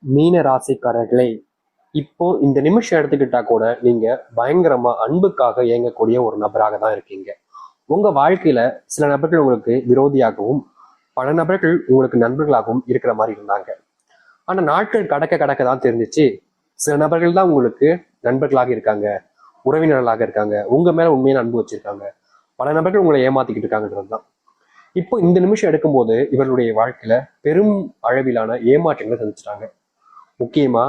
மீன ராசிக்காரர்களே, இப்போ இந்த நிமிஷம் எடுத்துக்கிட்டா கூட நீங்க பயங்கரமா அன்புக்காக இயங்கக்கூடிய ஒரு நபராக தான் இருக்கீங்க. உங்க வாழ்க்கையில சில நபர்கள் உங்களுக்கு விரோதியாகவும், பல நபர்கள் உங்களுக்கு நண்பர்களாகவும் இருக்கிற மாதிரி இருந்தாங்க. ஆனா நாட்கள் கடக்க கடக்க தான் தெரிஞ்சிச்சு, சில நபர்கள் தான் உங்களுக்கு நண்பர்களாக இருக்காங்க, உறவினர்களாக இருக்காங்க, உங்க மேல உண்மையான அன்பு வச்சிருக்காங்க. பல நபர்கள் உங்களை ஏமாத்திக்கிட்டு இருக்காங்கன்றது தான். இப்போ இந்த நிமிஷம் எடுக்கும்போது இவர்களுடைய வாழ்க்கையில பெரும் அளவிலான ஏமாற்றங்களை சந்திச்சிட்டாங்க. முக்கியமா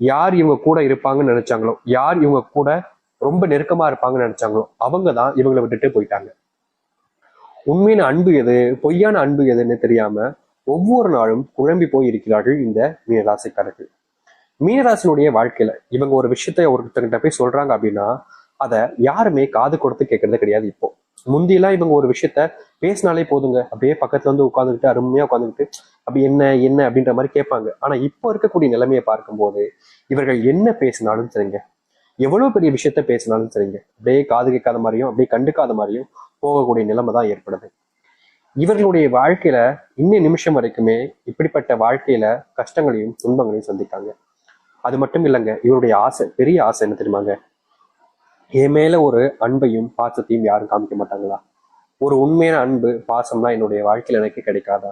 யார் இவங்க கூட இருப்பாங்கன்னு நினைச்சாங்களோ, யார் இவங்க கூட ரொம்ப நெருக்கமா இருப்பாங்கன்னு நினைச்சாங்களோ, அவங்க தான் இவங்களை விட்டுட்டு போயிட்டாங்க. உண்மையான அன்பு எது, பொய்யான அன்பு எதுன்னு தெரியாம ஒவ்வொரு நாளும் குழம்பி போய் இருக்கிறார்கள் இந்த மீனராசிக்காரர்கள். மீனராசினுடைய வாழ்க்கையில இவங்க ஒரு விஷயத்த ஒருத்தர்கிட்ட போய் சொல்றாங்க அப்படின்னா, அதை யாருமே காது கொடுத்து கேட்கறது கிடையாது. இப்போ முந்தியெல்லாம் இவங்க ஒரு விஷயத்த பேசினாலே போதுங்க, அப்படியே பக்கத்துல வந்து உட்காந்துக்கிட்டு அருமையா உட்காந்துக்கிட்டு அப்படி என்ன என்ன அப்படின்ற மாதிரி கேட்பாங்க. ஆனா இப்போ இருக்கக்கூடிய நிலைமையை பார்க்கும்போது இவர்கள் என்ன பேசினாலும் சரிங்க, எவ்வளவு பெரிய விஷயத்த பேசினாலும் சரிங்க, அப்படியே காது கேட்காத மாதிரியும் அப்படியே கண்டுக்காத மாதிரியும் போகக்கூடிய நிலைமை தான் ஏற்படுது. இவர்களுடைய வாழ்க்கையில இன்னும் நிமிஷம் வரைக்குமே இப்படிப்பட்ட வாழ்க்கையில கஷ்டங்களையும் துன்பங்களையும் சந்திக்காங்க. அது மட்டும் இல்லைங்க, இவருடைய ஆசை, பெரிய ஆசை என்ன தெரியுமாங்க? என் மேல ஒரு அன்பையும் பாசத்தையும் யாரும் காமிக்க மாட்டாங்களா? ஒரு உண்மையான அன்பு பாசம்லாம் என்னுடைய வாழ்க்கையில எனக்கு கிடைக்காதா?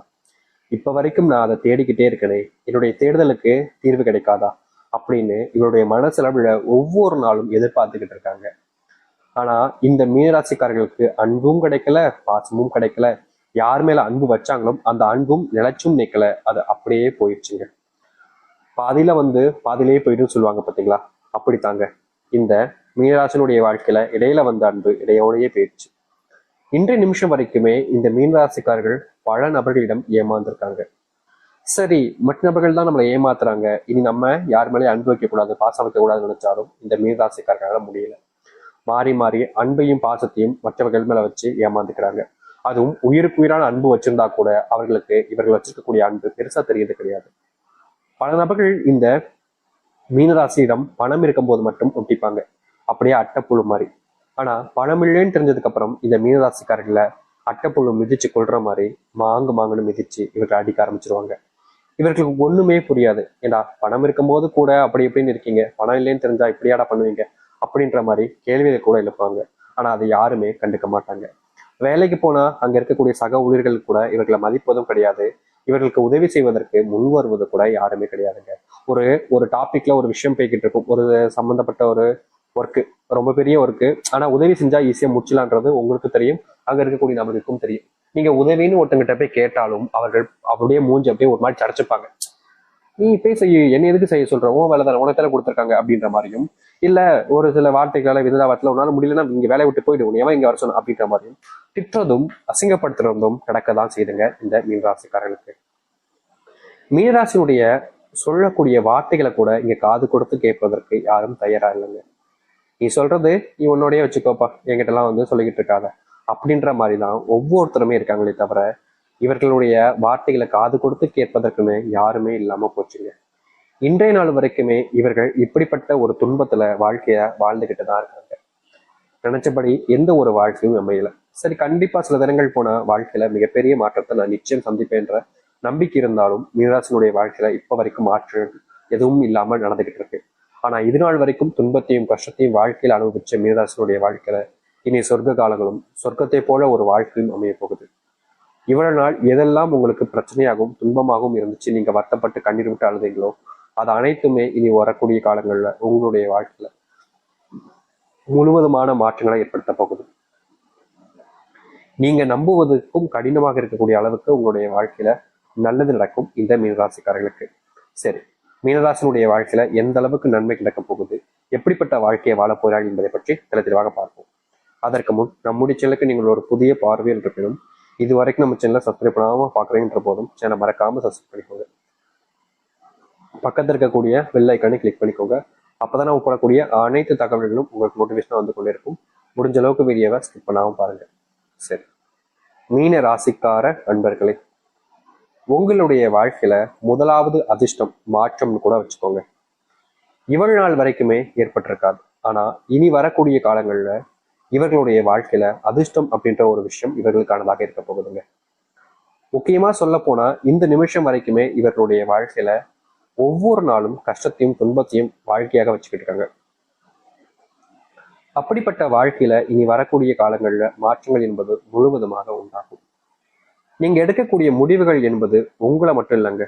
இப்ப வரைக்கும் நான் அதை தேடிக்கிட்டே இருக்கனே, என்னுடைய தேடுதலுக்கு தீர்வு கிடைக்காதா அப்படின்னு இவருடைய மனசளவுல ஒவ்வொரு நாளும் எதிர்பார்த்துக்கிட்டு இருக்காங்க. ஆனா இந்த மீனராசிக்காரர்களுக்கு அன்பும் கிடைக்கல, பாசமும் கிடைக்கல. யார் மேல அன்பு வச்சாங்களோ அந்த அன்பும் நிலைச்சும் நிக்கல, அது அப்படியே போயிடுச்சுங்க. பாதியில வந்து பாதியிலேயே போயிடும் சொல்லுவாங்க பாத்தீங்களா? அப்படித்தாங்க இந்த மீனராசினுடைய வாழ்க்கையில இடையில வந்த அன்பு இடையோடையே போயிடுச்சு. இன்றைய நிமிஷம் வரைக்குமே இந்த மீனராசிக்காரர்கள் பல நபர்களிடம் ஏமாந்திருக்காங்க. சரி, மற்ற நபர்கள் தான் நம்மளை ஏமாத்துறாங்க, இனி நம்ம யார் மேலே அன்பு வைக்கக்கூடாது, பாசம் வைக்கக்கூடாதுன்னு நினைச்சாலும் இந்த மீனராசிக்காரர்களால முடியல. மாறி மாறி அன்பையும் பாசத்தையும் மற்றவர்கள் மேல வச்சு ஏமாந்துக்கிறாங்க. அதுவும் உயிருக்கு உயிரான அன்பு வச்சிருந்தா கூட அவர்களுக்கு இவர்கள் வச்சிருக்கக்கூடிய அன்பு பெருசா தெரியறது கிடையாது. பல நபர்கள் இந்த மீனராசியிடம் பணம் இருக்கும்போது மட்டும் ஒட்டிப்பாங்க, அப்படியே அட்டைப்புழு மாதிரி. ஆனா பணம் இல்லைன்னு தெரிஞ்சதுக்கு அப்புறம் இந்த மீனராசிக்காரர்களை அட்டைப்புழு மிதிச்சு கொள்ற மாதிரி மாங்கு மாங்குன்னு மிதிச்சு இவர்கள் அடிக்க ஆரம்பிச்சிருவாங்க. இவர்களுக்கு ஒண்ணுமே புரியாது. ஏண்டா பணம் இருக்கும்போது கூட அப்படி இப்படின்னு இருக்கீங்க, பணம் இல்லைன்னு தெரிஞ்சா இப்படியாடா பண்ணுவீங்க அப்படின்ற மாதிரி கேள்வியை கூட எழுப்பாங்க. ஆனா அதை யாருமே கண்டுக்க மாட்டாங்க. வேலைக்கு போனா அங்க இருக்கக்கூடிய சக ஊழியர்கள் கூட இவர்களை மதிப்பதும் கிடையாது. இவர்களுக்கு உதவி செய்வதற்கு முன் வருவது கூட யாருமே கிடையாதுங்க. ஒரு ஒரு டாபிக்ல ஒரு விஷயம் போய்கிட்டு இருக்கும், ஒரு சம்பந்தப்பட்ட ஒரு ஒர்க்கு, ரொம்ப பெரிய ஒர்க்கு. ஆனா உதவி செஞ்சா ஈஸியா முடிச்சலான்றது உங்களுக்கு தெரியும், அங்க இருக்கக்கூடிய நபருக்கும் தெரியும். நீங்க உதவின்னு ஒருத்தங்கிட்ட போய் கேட்டாலும் அவர்கள் அப்படியே மூஞ்சி அப்படியே ஒரு மாதிரி சடைச்சுப்பாங்க. நீ போய் செய்ய, என்ன எதுக்கு செய்ய சொல்ற, உன் வேலை தானே, உனக்கு தானே கொடுத்துருக்காங்க அப்படின்ற மாதிரியும், இல்ல ஒரு சில வார்த்தைகளால விததாவத்துல உன்னால முடியலன்னா இங்க வேலையை விட்டு போயிடு, உன் எவன் இங்க வர சொன்ன அப்படின்ற மாதிரியும் திட்டுறதும் அசிங்கப்படுத்துறதும் நடக்கதான் செய்துங்க இந்த மீனராசிக்காரர்களுக்கு. மீனராசினுடைய சொல்லக்கூடிய வார்த்தைகளை கூட இங்க காது கொடுத்து கேட்பதற்கு யாரும் தயாரா இல்லைங்க. நீ சொல்றது நீ உன்னோடய வச்சுக்கோப்பா, என்கிட்ட எல்லாம் வந்து சொல்லிக்கிட்டு இருக்காங்க அப்படின்ற மாதிரிதான் ஒவ்வொருத்தருமே இருக்காங்களே தவிர இவர்களுடைய வார்த்தைகளை காது கொடுத்து கேட்பதற்குன்னு யாருமே இல்லாம போச்சுங்க. இன்றைய நாள் வரைக்குமே இவர்கள் இப்படிப்பட்ட ஒரு துன்பத்துல வாழ்க்கைய வாழ்ந்துகிட்டு தான் இருக்காங்க. நினைச்சபடி எந்த ஒரு வாழ்க்கையும் அமையல. சரி, கண்டிப்பா சில தினங்கள் போன வாழ்க்கையில மிகப்பெரிய மாற்றத்தை நான் நிச்சயம் சந்திப்பேன்ற நம்பிக்கை இருந்தாலும் மீனராசினுடைய வாழ்க்கையில இப்ப வரைக்கும் மாற்றம் எதுவும் இல்லாம நடந்துகிட்டு இருக்கு. ஆனா இது நாள் வரைக்கும் துன்பத்தையும் கஷ்டத்தையும் வாழ்க்கையில அனுபவிச்ச மீனராசினுடைய வாழ்க்கையில இனி சொர்க்க காலங்களும் சொர்க்கத்தை போல ஒரு வாழ்க்கையும் அமைய போகுது. இவ்வளவு நாள் எதெல்லாம் உங்களுக்கு பிரச்சனையாகவும் துன்பமாகவும் இருந்துச்சு, நீங்க வருத்தப்பட்டு கண்ணீர் விட்டு அழுதீங்களோ அது அனைத்துமே இனி வரக்கூடிய காலங்கள்ல உங்களுடைய வாழ்க்கையில முழுவதுமான மாற்றங்களை ஏற்படுத்த போகுது. நீங்க நம்புவதற்கும் கடினமாக இருக்கக்கூடிய அளவுக்கு உங்களுடைய வாழ்க்கையில நல்லது நடக்கும் இந்த மீனராசிக்காரர்களுக்கு. சரி, மீனராசினுடைய வாழ்க்கையில எந்த அளவுக்கு நன்மை கிடைக்க போகுது, எப்படிப்பட்ட வாழ்க்கையை வாழ போகிறார்கள் என்பதை பற்றி தெளிவாக பார்ப்போம். அதற்கு முன் நம்முடைய சேனலுக்கு நீங்கள் ஒரு புதிய பார்வையில் இருப்பினும் இது வரைக்கும் நம்ம சேனலை சப்ஸ்கிரைப் பண்ணாம பாக்குறீங்கன்ற போதும் சேனல் மறக்காம சப்ஸ்கிரைப் பண்ணிக்கோங்க. பக்கத்தில் இருக்கக்கூடிய பெல் ஐக்கானை கிளிக் பண்ணிக்கோங்க. அப்பதான் நம்ம போடக்கூடிய அனைத்து தகவல்களும் உங்களுக்கு நோட்டிபிகேஷன் வந்து கொண்டே இருக்கும். முடிஞ்ச அளவுக்கு வீடியோவை ஸ்கிப் பண்ணாம பாருங்க. சரி, மீன ராசிக்கார நண்பர்களே, உங்களுடைய வாழ்க்கையில முதலாவது அதிர்ஷ்டம் மாற்றம்னு கூட வச்சுக்கோங்க. இவ்வளவு நாள் வரைக்குமே ஏற்பட்டிருக்காது. ஆனா இனி வரக்கூடிய காலங்கள்ல இவர்களுடைய வாழ்க்கையில அதிர்ஷ்டம் அப்படின்ற ஒரு விஷயம் இவர்களுக்கானதாக இருக்க போகுதுங்க. முக்கியமா சொல்ல போனா இந்த நிமிஷம் வரைக்குமே இவர்களுடைய வாழ்க்கையில ஒவ்வொரு நாளும் கஷ்டத்தையும் துன்பத்தையும் வாழ்க்கையாக வச்சுக்கிட்டு இருக்காங்க. அப்படிப்பட்ட வாழ்க்கையில இனி வரக்கூடிய காலங்கள்ல மாற்றங்கள் என்பது முழுவதுமாக உண்டாகும். நீங்க எடுக்கக்கூடிய முடிவுகள் என்பது உங்களை மட்டும் இல்லைங்க,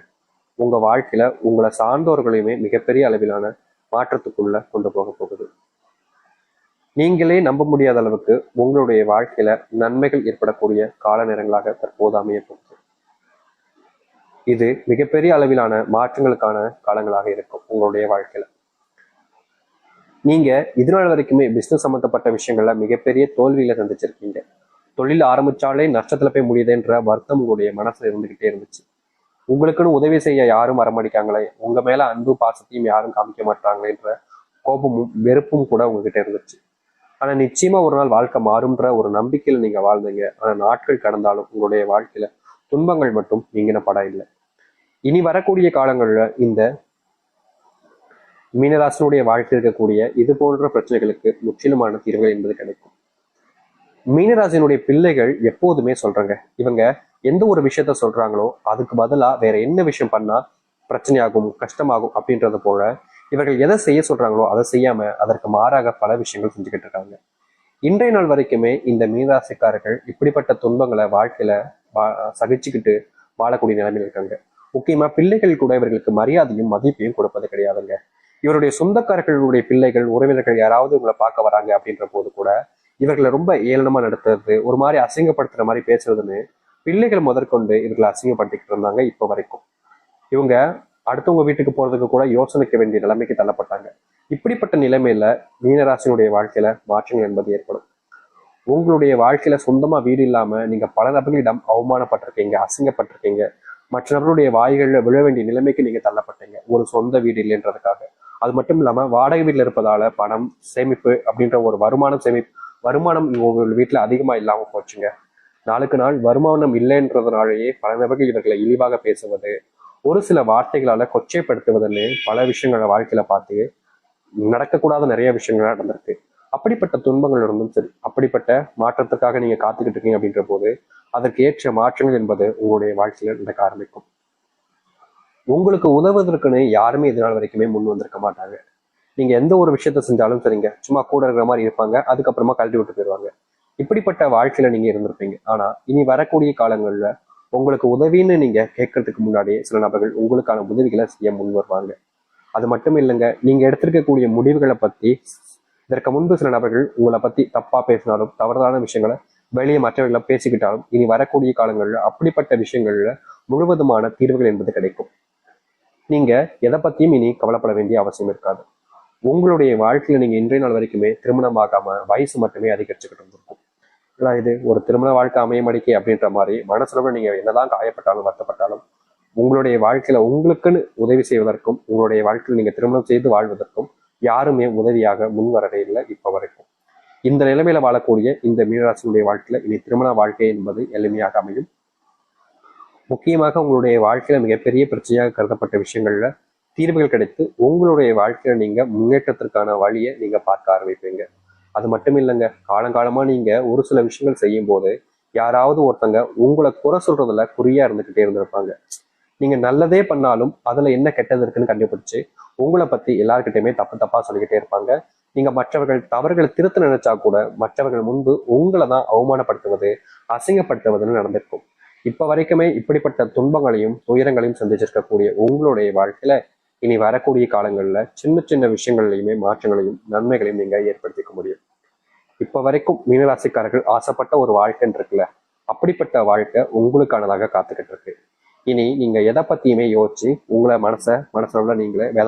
உங்க வாழ்க்கையில உங்களை சார்ந்தவர்களையுமே மிகப்பெரிய அளவிலான மாற்றத்துக்குள்ள கொண்டு போக போகுது. நீங்களே நம்ப முடியாத அளவுக்கு உங்களுடைய வாழ்க்கையில நன்மைகள் ஏற்படக்கூடிய கால நேரங்களாக தற்போது அமைய போகுது. இது மிகப்பெரிய அளவிலான மாற்றங்களுக்கான காலங்களாக இருக்கும் உங்களுடைய வாழ்க்கையில. நீங்க இதனால வரைக்குமே பிசினஸ் சம்பந்தப்பட்ட விஷயங்கள்ல மிகப்பெரிய தோல்வியில சந்திச்சிருக்கீங்க. தொழில் ஆரம்பிச்சாலே நஷ்டத்துல போய் முடியுதுன்ற வருத்தம் உங்களுடைய மனசுல இருந்துகிட்டே இருந்துச்சு. உங்களுக்குன்னு உதவி செய்ய யாரும் வரமாட்டாங்களே, உங்க மேல அன்பு பாசத்தையும் யாரும் காமிக்க மாட்டாங்களேன்ற கோபமும் வெறுப்பும் கூட உங்ககிட்ட இருந்துச்சு. ஆனா நிச்சயமா ஒரு நாள் வாழ்க்கை மாறும்ன்ற ஒரு நம்பிக்கையில நீங்க வாழ்ந்தீங்க. ஆனா நாட்கள் கடந்தாலும் உங்களுடைய வாழ்க்கையில துன்பங்கள் மட்டும் நீங்கின படம் இல்லை. இனி வரக்கூடிய காலங்கள்ல இந்த மீனராசினுடைய வாழ்க்கை இருக்கக்கூடிய இது போன்ற பிரச்சனைகளுக்கு முற்றிலுமான தீர்வுகள் என்பது கிடைக்கும். மீனராசினுடைய பிள்ளைகள் எப்போதுமே சொல்றாங்க, இவங்க எந்த ஒரு விஷயத்த சொல்றாங்களோ அதுக்கு பதிலா வேற என்ன விஷயம் பண்ணா பிரச்சனையாகும் கஷ்டமாகும் அப்படின்றத போல இவர்கள் எதை செய்ய சொல்றாங்களோ அதை செய்யாம அதற்கு மாறாக பல விஷயங்கள் செஞ்சுக்கிட்டு இருக்காங்க. இன்றைய நாள் வரைக்குமே இந்த மீனராசிக்காரர்கள் இப்படிப்பட்ட துன்பங்களை வாழ்க்கையில சகிச்சுக்கிட்டு வாழக்கூடிய நிலைமையில் இருக்காங்க. முக்கியமா பிள்ளைகள் கூட இவர்களுக்கு மரியாதையும் மதிப்பையும் கொடுப்பது கிடையாதுங்க. இவருடைய சொந்தக்காரர்களுடைய பிள்ளைகள் உறவினர்கள் யாராவது இவங்களை பார்க்க வராங்க அப்படின்ற போது கூட இவர்களை ரொம்ப ஏளனமா நடத்துறது, ஒரு மாதிரி அசிங்கப்படுத்துற மாதிரி பேசுறதுன்னு பிள்ளைகள் முதற்கொண்டு இவர்களை அசிங்கப்படுத்திக்கிட்டு இருந்தாங்க. இப்போ வரைக்கும் இவங்க அடுத்தவங்க வீட்டுக்கு போறதுக்கு கூட யோசனைக்க வேண்டிய நிலைமைக்கு தள்ளப்பட்டாங்க. இப்படிப்பட்ட நிலைமையில மீனராசினுடைய வாழ்க்கையில மாற்றங்கள் என்பது ஏற்படும். உங்களுடைய வாழ்க்கையில சொந்தமா வீடு இல்லாம நீங்க பல நபர்களிடம் அவமானப்பட்டிருக்கீங்க, அசிங்கப்பட்டிருக்கீங்க, மற்ற நபருடைய வாய்கள்ல விழ வேண்டிய நிலைமைக்கு நீங்க தள்ளப்பட்டீங்க ஒரு சொந்த வீடு இல்லைன்றதுக்காக. அது மட்டும் இல்லாம வாடகை வீட்டுல இருப்பதால பணம் சேமிப்பு அப்படின்ற ஒரு வருமானம் உங்க வீட்டுல அதிகமா இல்லாம போச்சுங்க. நாளுக்கு நாள் வருமானம் இல்லைன்றதுனாலேயே பல நபர்கள் இவர்களை இழிவாக பேசுவது, ஒரு சில வார்த்தைகளால கொச்சைப்படுத்துவதுன்னு பல விஷயங்களை வாழ்க்கையில பார்த்து நடக்கக்கூடாத நிறைய விஷயங்கள் நடந்திருக்கு. அப்படிப்பட்ட துன்பங்கள் இருந்தும் சரி, அப்படிப்பட்ட மாற்றத்துக்காக நீங்க காத்துக்கிட்டு இருக்கீங்க அப்படின்ற போது அதற்கு ஏற்ற மாற்றங்கள் என்பது உங்களுடைய வாழ்க்கையில நடக்க ஆரம்பிக்கும். உங்களுக்கு உதவுவதற்குன்னு யாருமே இதனால் வரைக்குமே முன் வந்திருக்க மாட்டாங்க. நீங்க எந்த ஒரு விஷயத்த செஞ்சாலும் சரிங்க, சும்மா கூட இருக்கிற மாதிரி இருப்பாங்க, அதுக்கப்புறமா கழட்டி விட்டு போயிடுவாங்க. இப்படிப்பட்ட வாழ்க்கையில நீங்க இருந்திருப்பீங்க. ஆனா இனி வரக்கூடிய காலங்கள்ல உங்களுக்கு உதவின்னு நீங்க கேட்கறதுக்கு முன்னாடியே சில நபர்கள் உங்களுக்கான உதவிகளை செய்ய முன் வருவாங்க. அது மட்டும் இல்லைங்க, நீங்க எடுத்திருக்கக்கூடிய முடிவுகளை பத்தி இதற்கு முன்பு சில நபர்கள் உங்களை பத்தி தப்பா பேசினாலும் தவறான விஷயங்களை வெளியே மற்றவர்களை பேசிக்கிட்டாலும் இனி வரக்கூடிய காலங்கள்ல அப்படிப்பட்ட விஷயங்கள்ல முழுவதுமான தீர்வுகள் என்பது கிடைக்கும். நீங்க எதை பத்தியும் இனி கவலைப்பட வேண்டிய அவசியம் இருக்காது. உங்களுடைய வாழ்க்கையில நீங்க இன்றைய நாள் வரைக்குமே திருமணமாகாம வயசு மட்டுமே அதிகரிச்சுக்கிட்டு இருந்திருக்கும். இது ஒரு திருமண வாழ்க்கை அமைய மடிக்கை அப்படின்ற மாதிரி மனசுல நீங்க என்னதான் காயப்பட்டாலும் வருத்தப்பட்டாலும் உங்களுடைய வாழ்க்கையில உங்களுக்குன்னு உதவி செய்வதற்கும் உங்களுடைய வாழ்க்கையில் நீங்க திருமணம் செய்து வாழ்வதற்கும் யாருமே உதவியாக முன் வரவே இல்லை இப்ப வரைக்கும். இந்த நிலைமையில வாழக்கூடிய இந்த மீனராசினுடைய வாழ்க்கையில இனி திருமண வாழ்க்கை என்பது எளிமையாக அமையும். முக்கியமாக உங்களுடைய வாழ்க்கையில மிகப்பெரிய பிரச்சனையாக கருதப்பட்ட விஷயங்கள்ல தீர்வுகள் கிடைத்து உங்களுடைய வாழ்க்கையில நீங்க முன்னேற்றத்திற்கான வழியை நீங்க பார்க்க ஆரம்பிப்பீங்க. அது மட்டும் இல்லைங்க, காலங்காலமா நீங்க ஒரு சில விஷயங்கள் செய்யும் போது யாராவது ஒருத்தங்க உங்களை குறை சொல்றதுல குறியா இருந்துகிட்டே இருந்திருப்பாங்க. நீங்க நல்லதே பண்ணாலும் அதுல என்ன கெட்டது இருக்குன்னு கண்டுபிடிச்சு உங்களை பத்தி எல்லாருக்கிட்டையுமே தப்பு தப்பா சொல்லிக்கிட்டே இருப்பாங்க. நீங்க மற்றவர்கள் தவறுகளை திருத்த நினைச்சா கூட மற்றவர்கள் முன்பு உங்களை தான் அவமானப்படுத்துவது அசிங்கப்படுத்துவதுன்னு நடந்திருக்கும். இப்ப வரைக்குமே இப்படிப்பட்ட துன்பங்களையும் துயரங்களையும் சந்திச்சிருக்கக்கூடிய உங்களுடைய வாழ்க்கையில இனி வரக்கூடிய காலங்கள்ல சின்ன சின்ன விஷயங்கள்லையுமே மாற்றங்களையும் நன்மைகளையும் நீங்க ஏற்படுத்திக்க முடியும். இப்ப வரைக்கும் மீனராசிக்காரர்கள் ஆசைப்பட்ட ஒரு வாழ்க்கைன்னு இருக்குல்ல, அப்படிப்பட்ட வாழ்க்கை உங்களுக்கானதாக காத்துக்கிட்டு இருக்கு. இனி நீங்க எதை பத்தியுமே யோசிச்சு உங்களை மனசுல நீங்களே வேதனை